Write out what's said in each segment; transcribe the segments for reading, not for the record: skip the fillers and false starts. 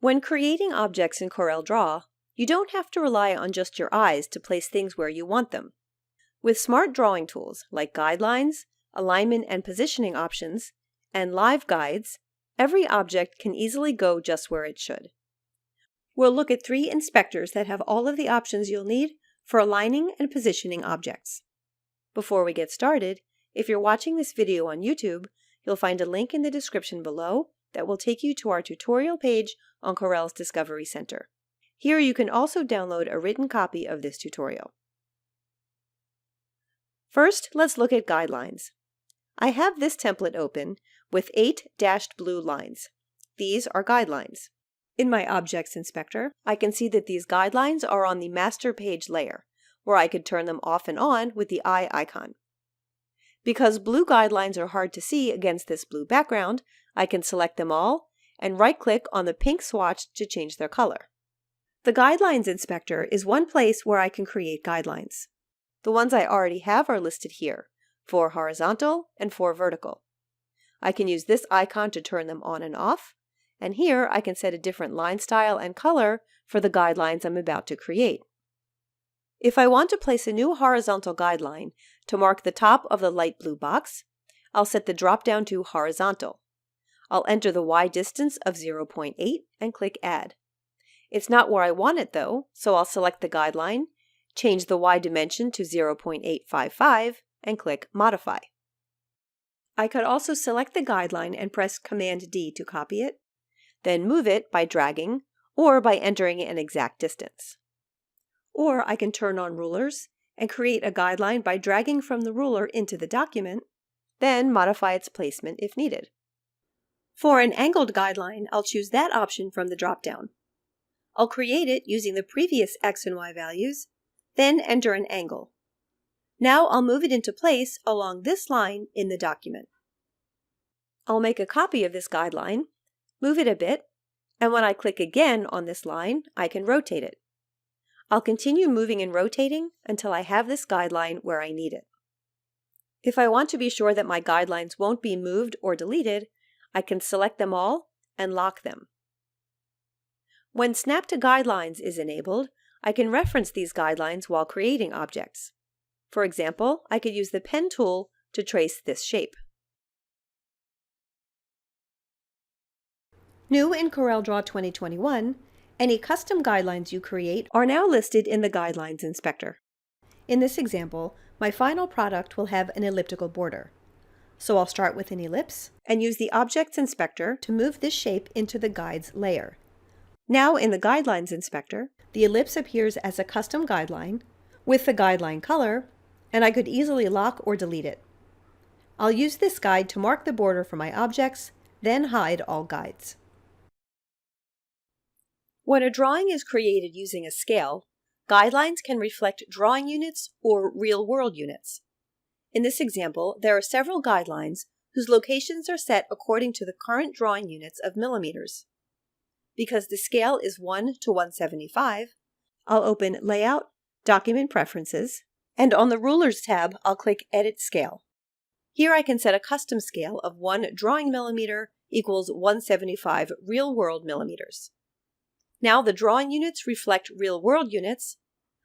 When creating objects in CorelDRAW, you don't have to rely on just your eyes to place things where you want them. With smart drawing tools like guidelines, alignment and positioning options, and live guides, every object can easily go just where it should. We'll look at 3 inspectors that have all of the options you'll need for aligning and positioning objects. Before we get started, if you're watching this video on YouTube, you'll find a link in the description below that will take you to our tutorial page on Corel's Discovery Center. Here you can also download a written copy of this tutorial. First, let's look at guidelines. I have this template open with 8 dashed blue lines. These are guidelines. In my Objects Inspector, I can see that these guidelines are on the master page layer, where I could turn them off and on with the eye icon. Because blue guidelines are hard to see against this blue background, I can select them all and right-click on the pink swatch to change their color. The Guidelines Inspector is one place where I can create guidelines. The ones I already have are listed here, 4 horizontal and 4 vertical. I can use this icon to turn them on and off, and here I can set a different line style and color for the guidelines I'm about to create. If I want to place a new horizontal guideline to mark the top of the light blue box, I'll set the drop-down to horizontal. I'll enter the Y distance of 0.8 and click Add. It's not where I want it though, so I'll select the guideline, change the Y dimension to 0.855, and click Modify. I could also select the guideline and press Command D to copy it, then move it by dragging or by entering an exact distance. Or I can turn on rulers and create a guideline by dragging from the ruler into the document, then modify its placement if needed. For an angled guideline, I'll choose that option from the drop-down. I'll create it using the previous X and Y values, then enter an angle. Now I'll move it into place along this line in the document. I'll make a copy of this guideline, move it a bit, and when I click again on this line, I can rotate it. I'll continue moving and rotating until I have this guideline where I need it. If I want to be sure that my guidelines won't be moved or deleted, I can select them all and lock them. When Snap to Guidelines is enabled, I can reference these guidelines while creating objects. For example, I could use the pen tool to trace this shape. New in CorelDRAW 2021, any custom guidelines you create are now listed in the Guidelines Inspector. In this example, my final product will have an elliptical border. So I'll start with an ellipse and use the Objects Inspector to move this shape into the Guides layer. Now in the Guidelines Inspector, the ellipse appears as a custom guideline with the guideline color, and I could easily lock or delete it. I'll use this guide to mark the border for my objects, then hide all guides. When a drawing is created using a scale, guidelines can reflect drawing units or real-world units. In this example, there are several guidelines whose locations are set according to the current drawing units of millimeters. Because the scale is 1 to 175, I'll open Layout, Document Preferences, and on the Rulers tab, I'll click Edit Scale. Here I can set a custom scale of 1 drawing millimeter equals 175 real-world millimeters. Now the drawing units reflect real-world units,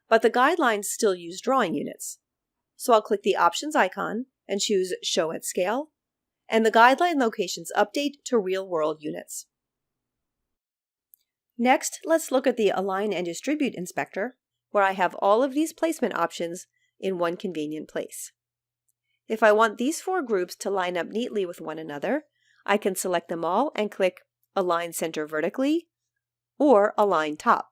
but the guidelines still use drawing units. So I'll click the Options icon and choose Show at Scale, and the guideline locations update to real-world units. Next, let's look at the Align and Distribute Inspector, where I have all of these placement options in one convenient place. If I want these 4 groups to line up neatly with one another, I can select them all and click Align Center Vertically or Align Top.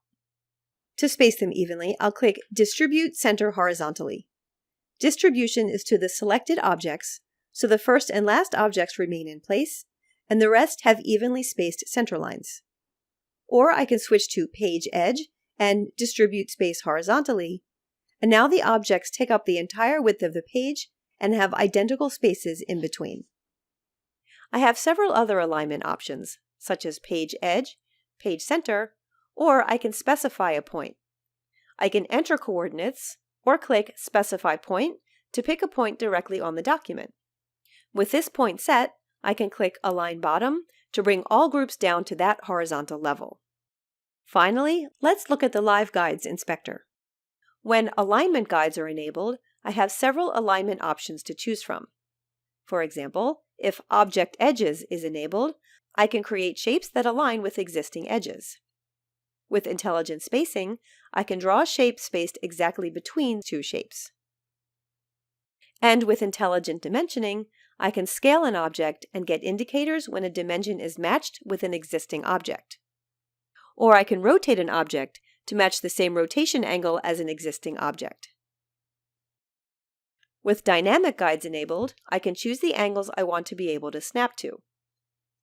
To space them evenly, I'll click Distribute Center Horizontally. Distribution is to the selected objects, so the first and last objects remain in place, and the rest have evenly spaced center lines. Or I can switch to Page Edge and Distribute Space Horizontally, and now the objects take up the entire width of the page and have identical spaces in between. I have several other alignment options, such as Page Edge, Page Center, or I can specify a point. I can enter coordinates, or click Specify Point to pick a point directly on the document. With this point set, I can click Align Bottom to bring all groups down to that horizontal level. Finally, let's look at the Live Guides inspector. When alignment guides are enabled, I have several alignment options to choose from. For example, if Object Edges is enabled, I can create shapes that align with existing edges. With Intelligent Spacing, I can draw a shape spaced exactly between two shapes. And with Intelligent Dimensioning, I can scale an object and get indicators when a dimension is matched with an existing object. Or I can rotate an object to match the same rotation angle as an existing object. With Dynamic Guides enabled, I can choose the angles I want to be able to snap to.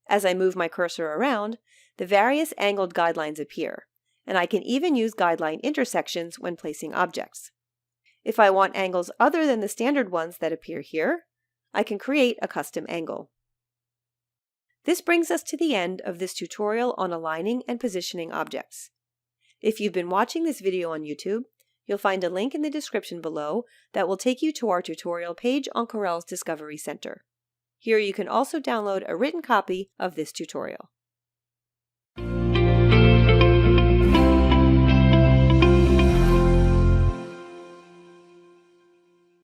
As I move my cursor around, the various angled guidelines appear, and I can even use guideline intersections when placing objects. If I want angles other than the standard ones that appear here, I can create a custom angle. This brings us to the end of this tutorial on aligning and positioning objects. If you've been watching this video on YouTube, you'll find a link in the description below that will take you to our tutorial page on Corel's Discovery Center. Here you can also download a written copy of this tutorial.